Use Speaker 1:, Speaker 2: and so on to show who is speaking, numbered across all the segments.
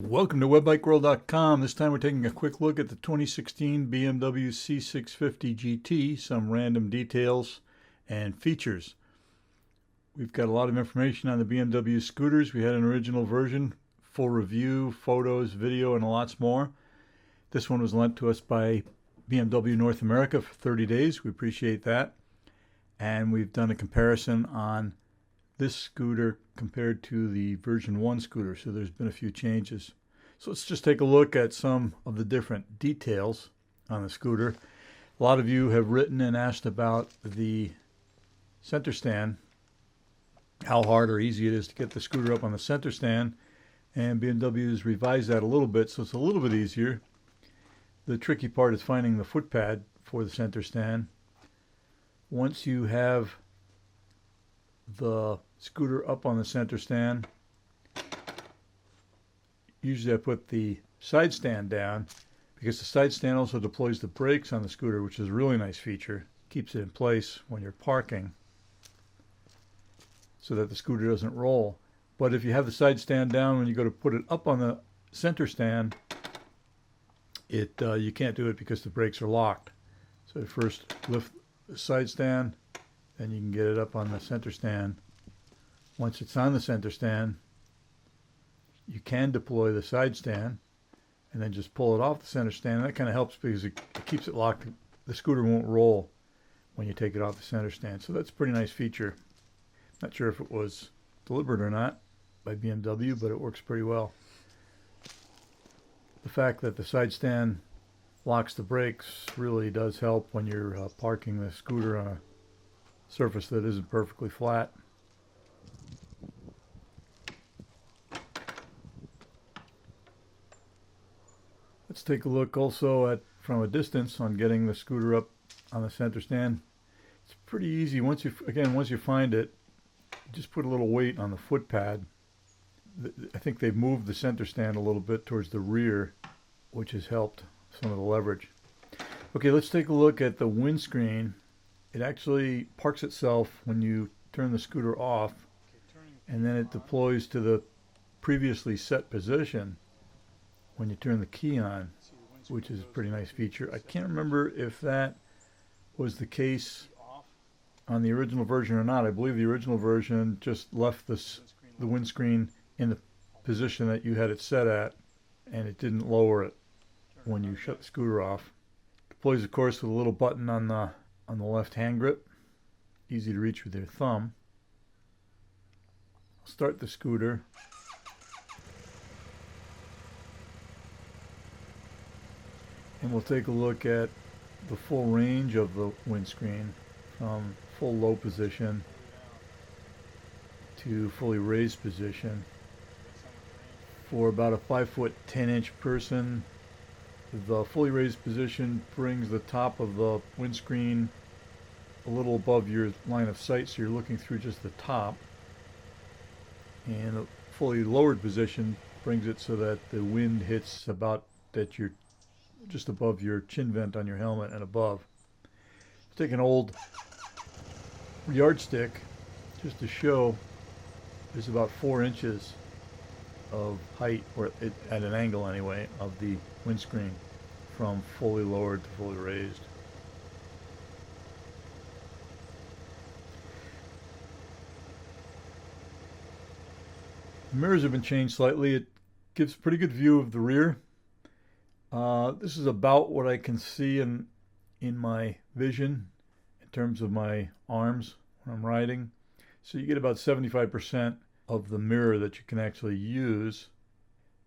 Speaker 1: Welcome to webbikeworld.com. This time we're taking a quick look at the 2016 BMW C650 GT, some random details and features. We've got a lot of information on the BMW scooters. We had an original version, full review, photos, video, and lots more. This one was lent to us by BMW North America for 30 days. We appreciate that. And we've done a comparison on this scooter compared to the version 1 scooter, so there's been a few changes. So let's just take a look at some of the different details on the scooter. A lot of you have written and asked about the center stand, how hard or easy it is to get the scooter up on the center stand, and BMW has revised that a little bit, so it's a little bit easier. The tricky part is finding the foot pad for the center stand. Once you have the scooter up on the center stand, usually I put the side stand down because the side stand also deploys the brakes on the scooter, which is a really nice feature. Keeps it in place when you're parking so that the scooter doesn't roll. But if you have the side stand down, when you go to put it up on the center stand, you can't do it because the brakes are locked. So first lift the side stand, then you can get it up on the center stand. Once it's on the center stand, you can deploy the side stand and then just pull it off the center stand. That kind of helps because it keeps it locked. The scooter won't roll when you take it off the center stand. So that's a pretty nice feature. Not sure if it was deliberate or not by BMW, but it works pretty well. The fact that the side stand locks the brakes really does help when you're parking the scooter on a surface that isn't perfectly flat. Let's take a look also at from a distance on getting the scooter up on the center stand. It's pretty easy. Once you find it, just put a little weight on the foot pad. I think they've moved the center stand a little bit towards the rear, which has helped some of the leverage. Okay, let's take a look at the windscreen. It actually parks itself when you turn the scooter off, and then it deploys to the previously set position when you turn the key on, which is a pretty nice feature. I can't remember if that was the case on the original version or not. I believe the original version just left the windscreen in the position that you had it set at, and it didn't lower it when you shut the scooter off. Deploys, of course, with a little button on the left hand grip, easy to reach with your thumb. I'll start the scooter. And we'll take a look at the full range of the windscreen from full low position to fully raised position. For about a 5'10" person, the fully raised position brings the top of the windscreen a little above your line of sight, so you're looking through just the top. And a fully lowered position brings it so that the wind hits about that you're just above your chin vent on your helmet and above. Take an old yardstick just to show there's about 4 inches of height, or at an angle anyway, of the windscreen from fully lowered to fully raised. The mirrors have been changed slightly. It gives a pretty good view of the rear. This is about what I can see in my vision in terms of my arms when I'm riding. So you get about 75% of the mirror that you can actually use.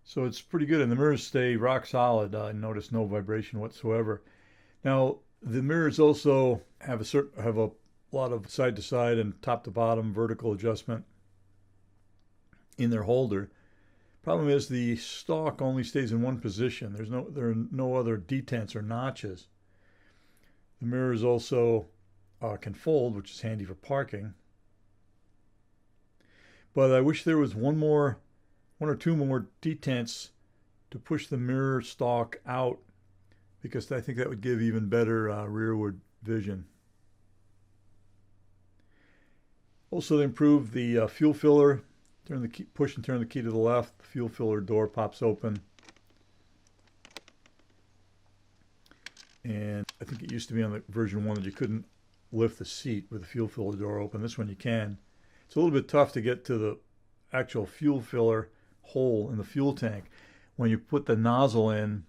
Speaker 1: So it's pretty good, and the mirrors stay rock solid. I notice no vibration whatsoever. Now the mirrors also have a lot of side to side and top to bottom vertical adjustment in their holder. Problem is the stalk only stays in one position. There are no other detents or notches. The mirrors also can fold, which is handy for parking. But I wish there was one or two more detents to push the mirror stalk out, because I think that would give even better rearward vision. Also, they improved the fuel filler Turn the key, push and turn the key to the left. The fuel filler door pops open. And I think it used to be on the version 1 that you couldn't lift the seat with the fuel filler door open. This one you can. It's a little bit tough to get to the actual fuel filler hole in the fuel tank. When you put the nozzle in,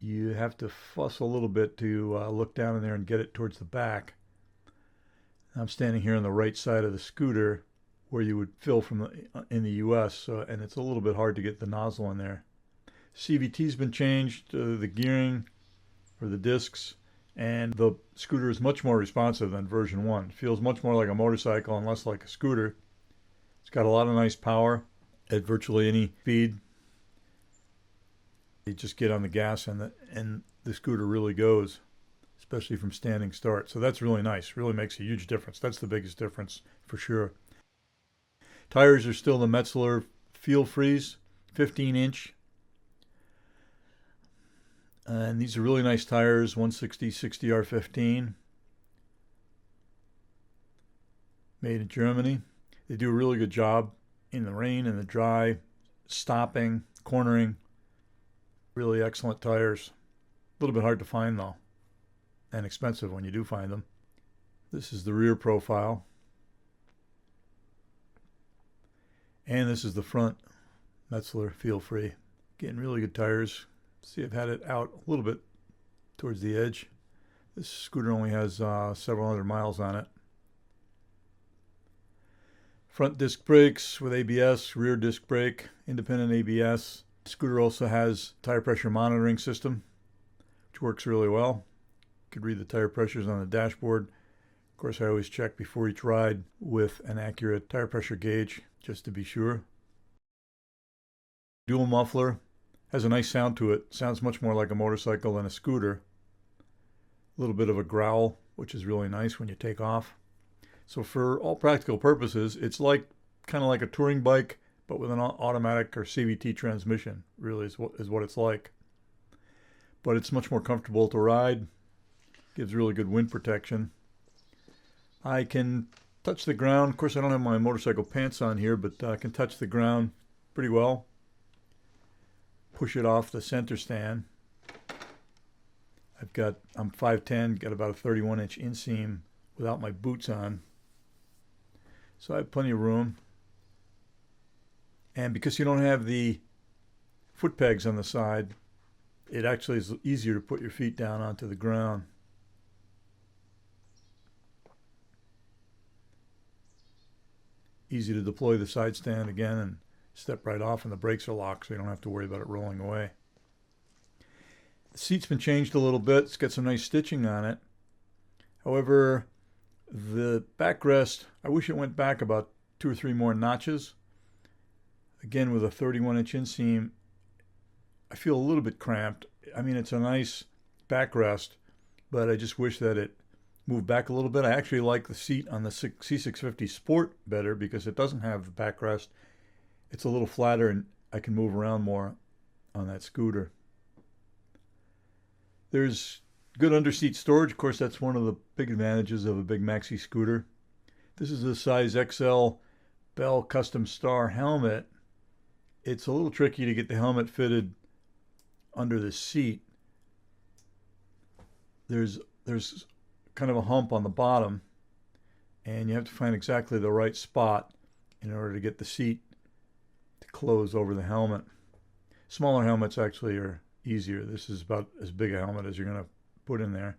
Speaker 1: you have to fuss a little bit to look down in there and get it towards the back. I'm standing here on the right side of the scooter where you would fill from in the US, and it's a little bit hard to get the nozzle in there. CVT's been changed, the gearing for the discs, and the scooter is much more responsive than version 1. It feels much more like a motorcycle and less like a scooter. It's got a lot of nice power at virtually any speed. You just get on the gas and the scooter really goes, especially from standing start. So that's really nice. Really makes a huge difference. That's the biggest difference for sure. Tires are still the Metzeler Feel Freeze 15-inch. And these are really nice tires, 160/60R15. Made in Germany. They do a really good job in the rain and the dry, stopping, cornering. Really excellent tires. A little bit hard to find though, and expensive when you do find them. This is the rear profile. And this is the front Metzeler Feel Free. Getting really good tires. See, I've had it out a little bit towards the edge. This scooter only has several hundred miles on it. Front disc brakes with ABS, rear disc brake, independent ABS. The scooter also has tire pressure monitoring system, which works really well. You could read the tire pressures on the dashboard. Of course, I always check before each ride with an accurate tire pressure gauge, just to be sure. Dual muffler. Has a nice sound to it. Sounds much more like a motorcycle than a scooter. A little bit of a growl, which is really nice when you take off. So for all practical purposes, it's like kind of like a touring bike, but with an automatic or CVT transmission, really is what it's like. But it's much more comfortable to ride. Gives really good wind protection. I can touch the ground. Of course, I don't have my motorcycle pants on here, but I can touch the ground pretty well. Push it off the center stand. I'm 5'10", got about a 31-inch inseam without my boots on. So I have plenty of room. And because you don't have the foot pegs on the side, it actually is easier to put your feet down onto the ground. Easy to deploy the side stand again and step right off, and the brakes are locked, so you don't have to worry about it rolling away. The seat's been changed a little bit. It's got some nice stitching on it. However, the backrest, I wish it went back about 2 or 3 more notches. Again, with a 31-inch inseam, I feel a little bit cramped. I mean, it's a nice backrest, but I just wish that it moved back a little bit. I actually like the seat on the C650 Sport better because it doesn't have the backrest. It's a little flatter and I can move around more on that scooter. There's good underseat storage. Of course, that's one of the big advantages of a big maxi scooter. This is a size XL Bell Custom Star helmet. It's a little tricky to get the helmet fitted under the seat. There's kind of a hump on the bottom, and you have to find exactly the right spot in order to get the seat to close over the helmet. Smaller helmets actually are easier. This is about as big a helmet as you're going to put in there.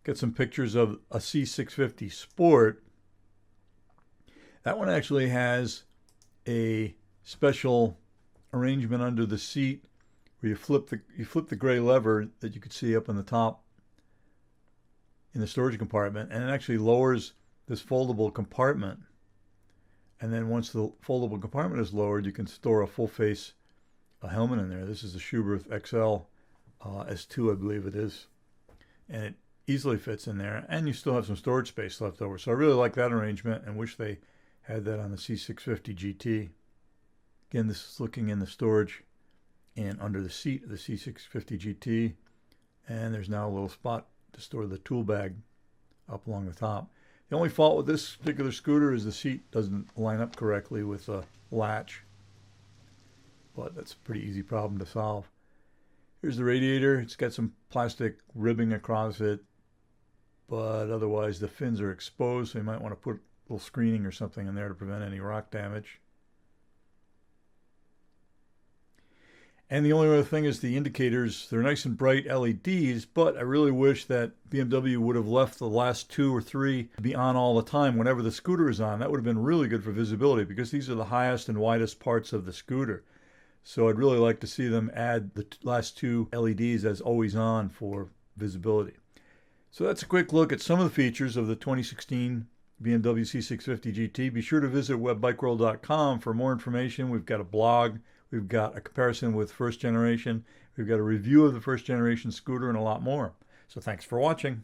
Speaker 1: Got some pictures of a C650 Sport. That one actually has a special arrangement under the seat where you flip the gray lever that you could see up on the top in the storage compartment, and it actually lowers this foldable compartment. And then once the foldable compartment is lowered, you can store a full face helmet in there. This is the Schuberth XL S2, I believe it is, and it easily fits in there, and you still have some storage space left over. So I really like that arrangement and wish they had that on the C650GT. Again, this is looking in the storage and under the seat of the C650GT, and there's now a little spot to store the tool bag up along the top. The only fault with this particular scooter is the seat doesn't line up correctly with the latch, but that's a pretty easy problem to solve. Here's the radiator. It's got some plastic ribbing across it, but otherwise the fins are exposed, so you might want to put a little screening or something in there to prevent any rock damage. And the only other thing is the indicators. They're nice and bright LEDs, but I really wish that BMW would have left the last 2 or 3 to be on all the time whenever the scooter is on. That would have been really good for visibility, because these are the highest and widest parts of the scooter. So I'd really like to see them add the last 2 LEDs as always on for visibility. So that's a quick look at some of the features of the 2016 BMW C650 GT. Be sure to visit webbikeworld.com for more information. We've got a blog. We've got a comparison with first generation. We've got a review of the first generation scooter and a lot more. So thanks for watching.